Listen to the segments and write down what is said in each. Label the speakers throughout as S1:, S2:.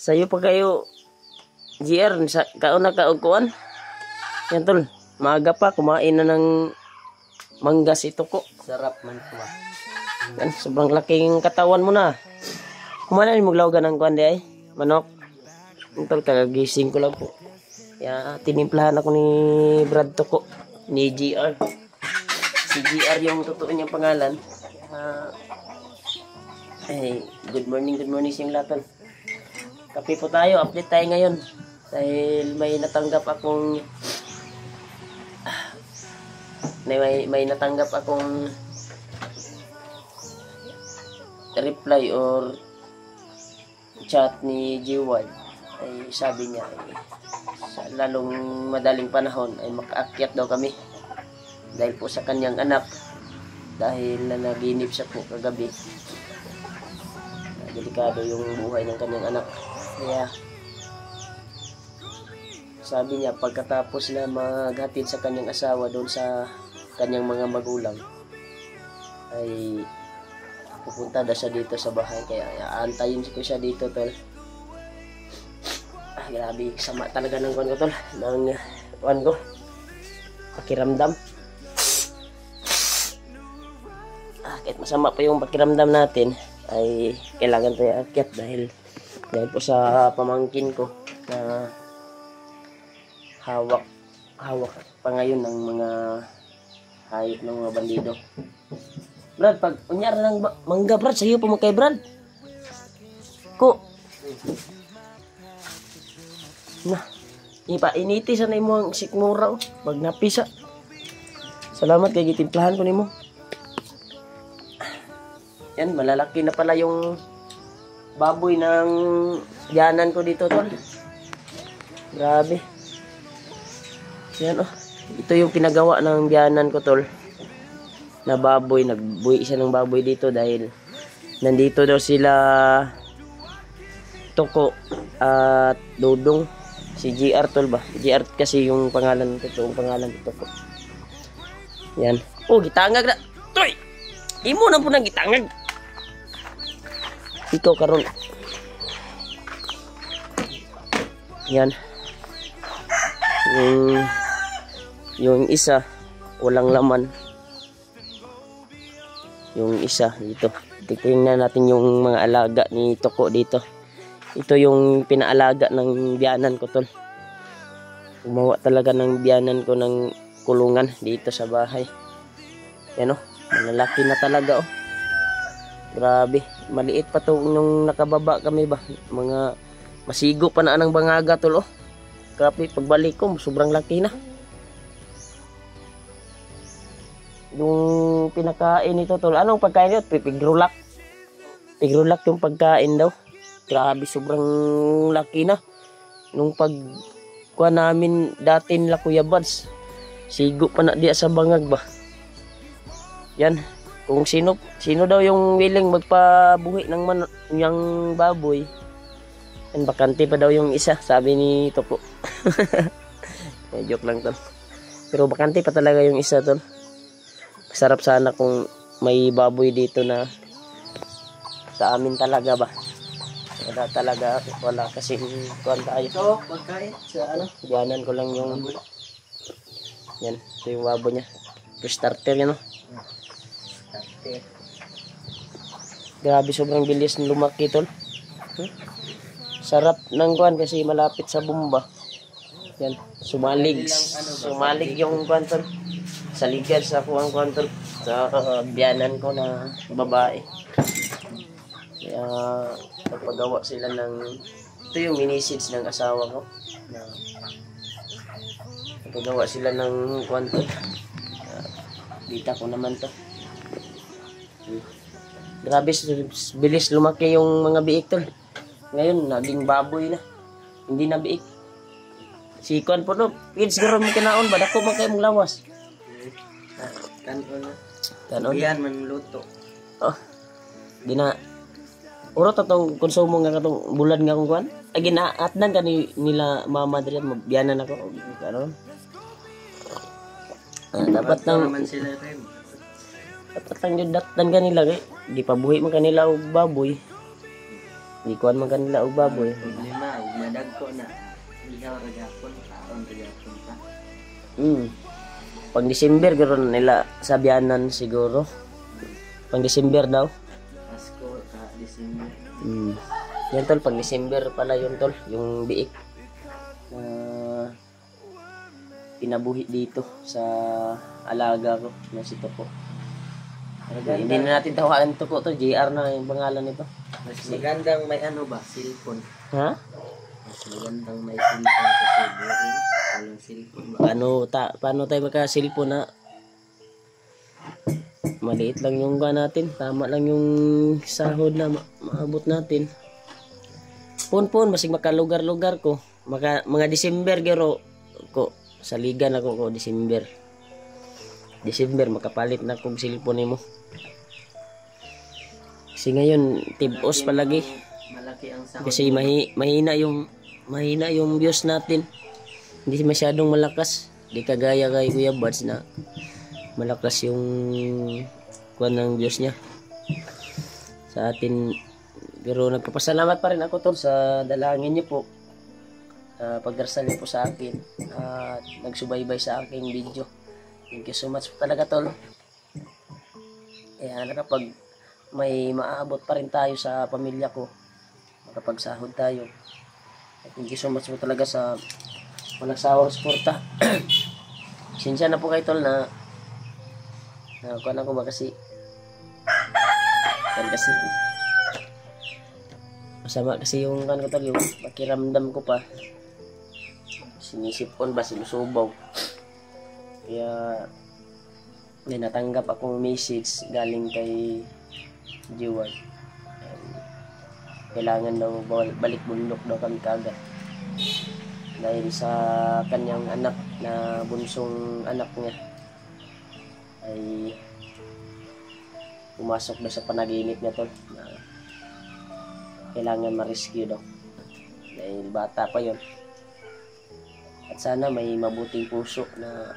S1: Sayo pa kayo GR sa kauna ka og kuan. Yan tol, maaga pa kumain na ng mangga si Toko.
S2: Sarap man po.
S1: Yan, sobrang laking katawan mo na. Kumana ni maglaw ng kuan di ay manok. Yan tol, kagagising ko lang po. Ya, tinimplahan ako ni Brad Toko ni GR. Si GR yung totoo niyang pangalan. Good morning siyang lahat tol. Kape po tayo, update tayo ngayon. Dahil may natanggap akong may natanggap akong reply or chat ni G1. Ay sabi niya sa lalong madaling panahon ay makaakyat daw kami dahil po sa kanyang anak, dahil nanaginip siya po kagabi. Delikado yung buhay ng kanyang anak. Kaya sabi niya pagkatapos na maghatid sa kanyang asawa doon sa kanyang mga magulang ay pupunta daw siya dito sa bahay. Kaya aantayin ko siya dito tol. Grabe sama talaga ng kuwan ko tol, ng kuwan ko, pakiramdam. Kahit masama pa yung pakiramdam natin ay kailangan tayo akyat dahil po sa pamangkin ko na hawak pa ngayon ng mga hayop ng mga bandido. Brad, pag unyara ng mangga Brad, sa'yo pa mo kay Brad ko na ipainiti sa na mo ang sikmura o magnapisa. Salamat kay gitimplahan ko nimo. Yan, malalaki na pala yung baboy ng biyanan ko dito tol. Grabe. Yan oh. Ito yung pinagawa ng biyanan ko tol. Na baboy, nagbuhi siya ng baboy dito dahil nandito daw sila Toko at Dudong. Si GR tol ba? GR kasi yung pangalan, totoong pangalan ni Toko. Yan. Oh, gitangag na. Toy! Imo na po nang gitangag. Ikaw karon. Yan. Yung isa walang laman. Yung isa dito. Tingnan natin yung mga alaga ni Toko dito. Ito yung pinaalaga ng biyanan ko tol. Gumawa talaga ng biyanan ko ng kulungan dito sa bahay. Yan oh, malalaki na talaga oh. Grabe, maliit pa to nung nakababa kami ba. Mga masigo pa na ng bangaga tol oh. Grabe, pagbalik ko sobrang laki na. Yung pinakain nito tol, anong pagkain nito? Pigrulak. Pigrulak yung pagkain daw. Grabe, sobrang laki na. Nung pagkuha namin dati nila Kuya Buds, sigo pa na diya sa bangag ba. Yan. Kung sino daw yung willing magpabuhi ng yung baboy, and bakante pa daw yung isa, sabi ni Toko. Joke lang tol. Pero bakante pa talaga yung isa tol. Masarap sana kung may baboy dito na sa amin talaga ba. Wala talaga, wala kasi kuwan tayo.
S2: So, pagkain sa ano?
S1: Diyanan ko lang yung yan, ito yung baboy niya. First starter yan oh. Grabe, sobrang bilis ng lumaki tol. Sarap ng kuwan kasi malapit sa bumba. Yan, sumalig yung kuwan tol. Sa ligar sa kuwan tol. Sa biyanan ko na babae. Kaya nagpagawa sila ng ito yung mini-seeds ng asawa ko. Nagpagawa sila ng kuwan tol. Dita ko naman to. Grabe, bilis lumaki yung mga biik tol. Ngayon, naging baboy na. Hindi na biik. Si Kwan po no, kids garo mo kinaon ba? Dako man kayo mong lawas.
S2: Kanon na.
S1: Kanon?
S2: Yan, manluto.
S1: Oh, di na. Uro tatong konsumo nga katong bulan nga kong Kwan. Ay, ginaatnan ka nila mama dyan. Magbiyanan ako. Kanon. Dapat nang
S2: naman sila rin.
S1: dapat lang yung datan kanila kay di pabuhi man kanila og baboy. Di kuan man kanila og baboy.
S2: Problema ko na ihaw ragapon, taon ragapon pa.
S1: Pag December ganoon nila sa biyanan siguro. Pag December daw.
S2: Pasko sa December.
S1: Yan tol, pag December pala yun tol, yung biik na pinabuhi dito sa alaga ko na si Toko. Hindi na natin tawagan Toko to, JR na yung pangalan nito.
S2: Mas magandang may ano ba, cellphone.
S1: Ha?
S2: Mas magandang may cellphone kasi boring. Walang cellphone ba?
S1: Paano tayo magka-cellphone na maliit lang yung natin, tama lang yung sahod na maabot natin. Pun masig makalugar-lugar ko. Mga December gero ko sa liga na ko December makapalit na kog cellphone mo. Kasi ngayon tibos palagi.
S2: Malaki ang sahod.
S1: Kasi mahina yung views natin. Hindi masyadong malakas. Di kagaya kay Kuya Buds na malakas yung kuwan ng views niya. Sa atin, pero nagpapasalamat pa rin ako tol sa dalangin niyo po. Pagdarasal niyo po sa akin at nagsubaybay sa aking video. Thank you so much po talaga tol. Kaya kapag may maaabot pa rin tayo sa pamilya ko, makapagsahod tayo. Thank you so much po talaga sa walang sawang suporta. Sinsya na po kayo tol na kuwan ako ba kasi masama kasi yung kan ko tol, yung pakiramdam ko pa sinisipon ba sinusubaw. Kaya may natanggap akong message galing kay Jewel. Kailangan daw balik bundok daw kami kagad dahil sa kanyang anak na bunsong anak niya ay pumasok daw sa panaginip niya tol na kailangan ma-rescue daw dahil bata pa yon. At sana may mabuting puso na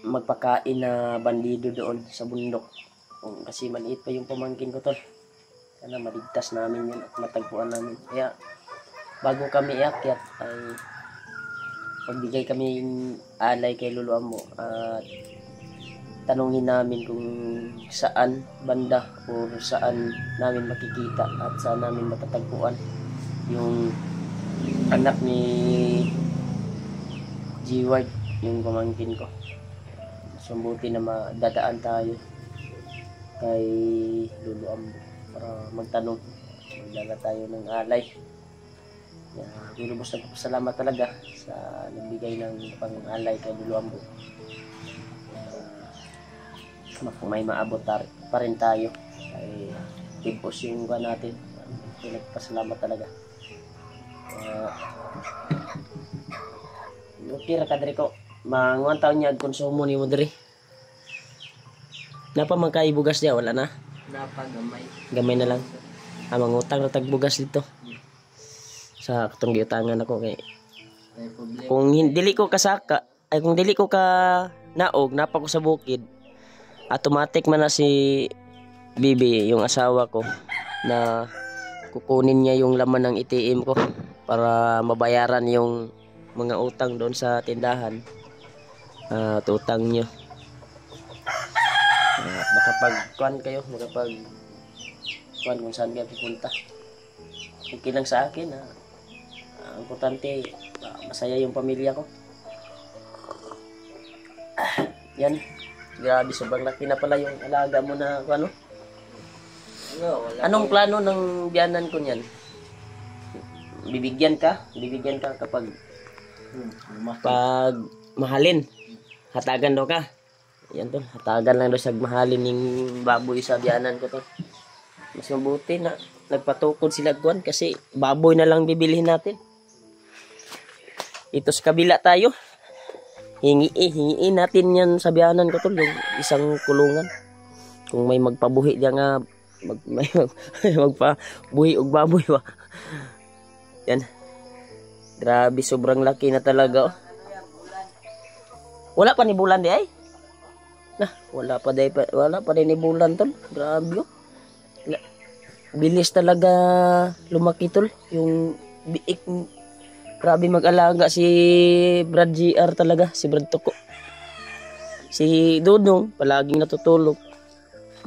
S1: magpakain na bandido doon sa bundok. Kasi maliit pa yung pamangkin ko tol. Sana maligtas namin yun at matagpuan namin. Kaya bago kami iakyat ay pagbigay kami alay kay Lolo Ambo at tanungin namin kung saan banda o saan namin makikita at saan namin matatagpuan yung anak ni G-Ward, yung pamangkin ko. Sumbuti na madadaan tayo kay Lolo Ambo para magtanong, magdala tayo ng alay. Lubos na salamat talaga sa nagbigay ng pang-alay kay Lolo Ambo. Kung may maabot pa rin tayo ay tipos yung ba natin. Nagpasalamat talaga. Okay ra kadri ko. Manguan taon niya konsumo ni mo diri. Napa man kay bugas dia wala na.
S2: Napagamay.
S1: Gamay na lang. Mangutang na tag bugas dito. Sa katong giutangan ako kay kung dili ko kasaka ay kung dili ko ka naog napa ko sa bukid, automatic man na si Bibi yung asawa ko na kukunin niya yung laman ng ATM ko para mabayaran yung mga utang doon sa tindahan. At utang nyo makapag-kuan kayo, makapag-kuan kung saan kayo pupunta. Okay lang sa akin ang importante masaya yung pamilya ko. Yan, grabe sobrang laki na pala yung alaga mo na ano. Anong plano ng biyanan ko niyan? Bibigyan ka kapag pag mahalin. Hatagan daw ka. Yan to, hatagan lang daw sa mahalin yung baboy sa biyanan ko to. Mas mabuti na nagpatukod sila kuan kasi baboy na lang bibilihin natin. Ito sa kabila tayo. Hingiin natin yan sa biyanan ko to, yung isang kulungan. Kung may magpabuhi diyan nga magpabuhi og baboy ba. Yan. Grabe, sobrang laki na talaga. Wala pa ni bulan di ay. Wala pa din ni bulan tol. Grabe. bilis talaga lumaki tol. Yung biik, grabe mag-alaga si Brad GR talaga, si Brad Toko. Si Dudong, palaging natutulog.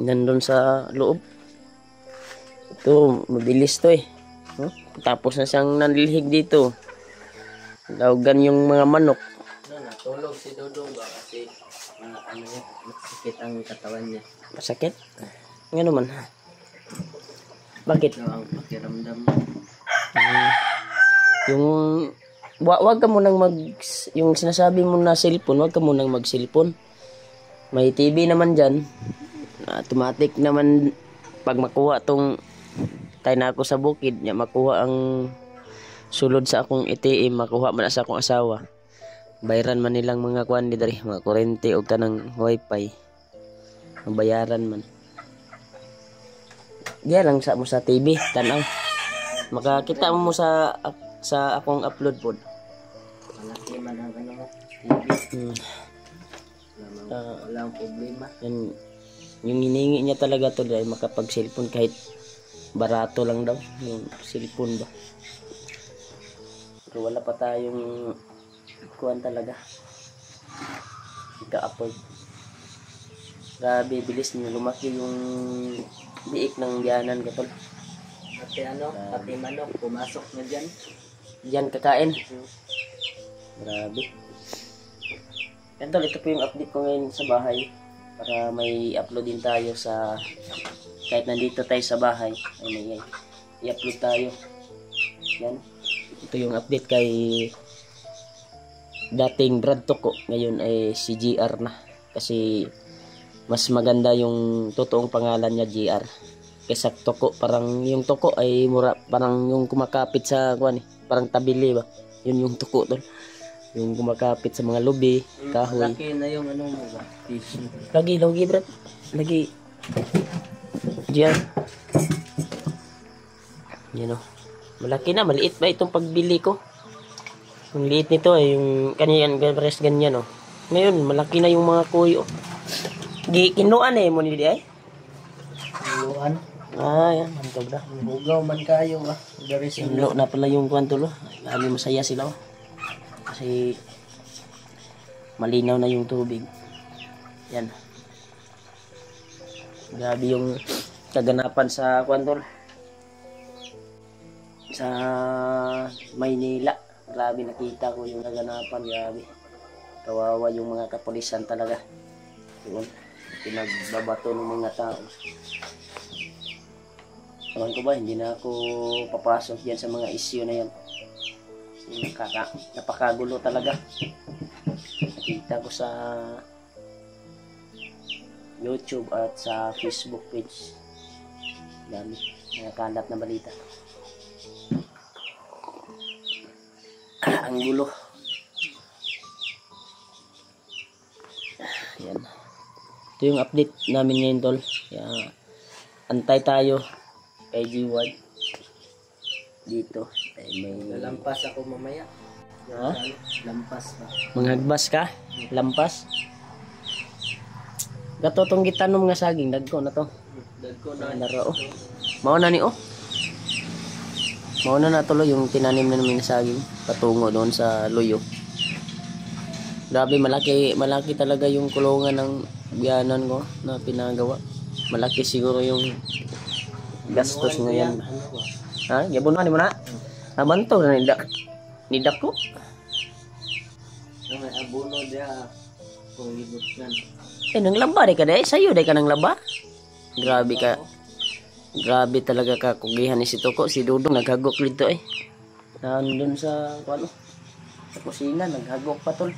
S1: Nandun sa loob. Ito, mabilis to eh. Huh? Tapos na siyang nanlihig dito. Laugan yung mga manok.
S2: Natulog si Dudong ba kasi masakit ang katawan niya.
S1: Masakit? Nga naman. Bakit?
S2: Ang pakiramdam.
S1: Yung wag ka munang yung sinasabi mo na cellphone, wag ka munang mag-cellphone. May TV naman diyan. Automatic naman pag makuha tong tayo na ako sa bukid, niya makuha ang sulod sa akong ATM, makuha man sa akong asawa. Bayaran man nilang mga kuan diri, mga kurente o kanang wifi. Mabayaran man. Diyan lang sa mo sa TV, tanaw. Makakita mo sa akong upload pod.
S2: Malaki man ang TV. Walang problema.
S1: Yung hiningi niya talaga to ay makapag-cellphone kahit barato lang daw yung cellphone ba. Pero wala pa tayong kuan talaga. Ika-afford. Grabe, bilis niya lumaki yung biik ng biyanan ko tol.
S2: Pati manok, pumasok na dyan.
S1: Diyan kakain. Grabe. Yan tol, ito po yung update ko ngayon sa bahay. Para may upload din tayo sa kahit nandito tayo sa bahay ay may i-upload tayo. Yan. Ito yung update kay dating Brad Toko, ngayon ay si GR na kasi mas maganda yung totoong pangalan niya GR kaysa Toko. Parang yung Toko ay mura, parang yung kumakapit sa kuan parang tabili ba, yun yung Toko tol. Yung kumakapit sa mga lubi, kahoy.
S2: Laki na yung mo ba? Tissue.
S1: Lagi, Brad. Lagi. Diyan. Yan o. Malaki na. Maliit ba itong pagbili ko? Yung liit nito ay yung kanyan, pares ganyan o. Ngayon, malaki na yung mga kuy o. Kinuan mo nili ay?
S2: Kinuan?
S1: Yan. Mantog na.
S2: Bugaw man kayo ba?
S1: Kinlo na pala yung kwantulo. Lagi masaya sila o. Kasi malinaw na yung tubig. Yan. Grabe yung kaganapan sa kwantol. Sa Maynila. Grabe nakita ko yung kaganapan. Grabe. Kawawa yung mga kapulisan talaga. Yun. Pinagbabato ng mga tao. Ewan ko ba, hindi na ako papasok yan sa mga issue na yan. Napakagulo talaga. Nakita ko sa YouTube at sa Facebook page. Dami nakalat na balita. Ang gulo. Yan. Ito yung update namin ngayon tol. Kaya antay tayo kay G1 dito. May
S2: lampas ako mamaya.
S1: Ha?
S2: Lampas ba?
S1: Mangagbas ka? Lampas? Gato tong gitanom nga saging, dagko na to.
S2: Dagko na.
S1: Laro oh. Mao na ni oh. Mao na tuloy yung tinanim na namin na saging patungo doon sa Luyo. Grabe, malaki talaga yung kulungan ng biyanan ko na pinagawa. Malaki siguro yung gastos ngayon. Ha? Gabunuan mo na? Abanto na nidak ko.
S2: May abono dia kung libutnan.
S1: Nang laba di ka dahil. Sa'yo dahil ka nang laba. Grabe ka. Grabe talaga ka kugihan ni si Toko. Si Dudong naghagok dito eh. Nandun sa ano, sa kusina. Naghagok pa tol.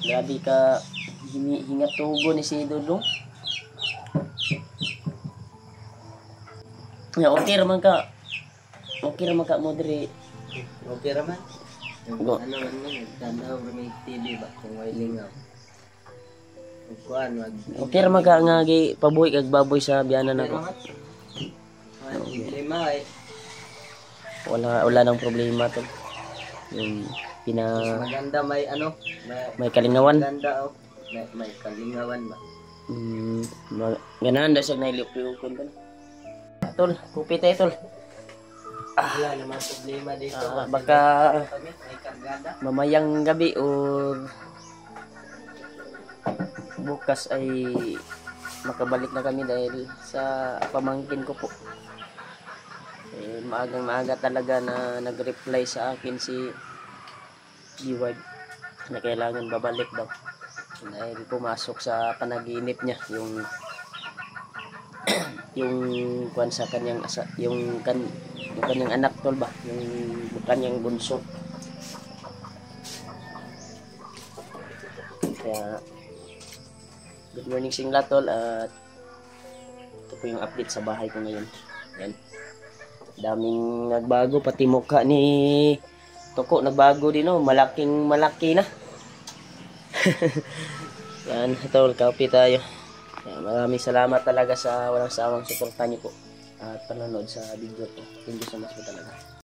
S1: Grabe ka hingat tubo ni si Dudong. Ya, okay raman ka. Okay raman ka mo diri.
S2: Okay raman.
S1: Go.
S2: Ano man mo, tanda ko may TV ba kung may lingaw. Kuan
S1: Okay raman ka nga gi pabuhi kag baboy sa biyanan nako.
S2: Lima eh.
S1: Wala nang problema tol. Yung
S2: maganda may ano,
S1: may kalingawan.
S2: maganda may kalingawan ba.
S1: Ganahan da siya nailipiyukon tol. tol. Kupit tayo tol.
S2: Wala naman problema dito.
S1: Baka
S2: Kami, may kargada.
S1: mamayang gabi o bukas ay makabalik na kami dahil sa pamangkin ko po. Maagang maaga talaga na nag-reply sa akin si Diwad na kailangan babalik daw dahil pumasok sa panaginip niya yung kwan sa kanyang yung kanyang anak tol ba, yung kanyang bunso. Kaya good morning singla tol, at ito po yung update sa bahay ko ngayon. Yan, daming nagbago, pati mukha ni Toko nagbago din, oh. Malaking malaki na. Yan tol, kape tayo. Yan, maraming salamat talaga sa walang sawang suporta niyo po at panonood sa video ko. Thank you so much po talaga.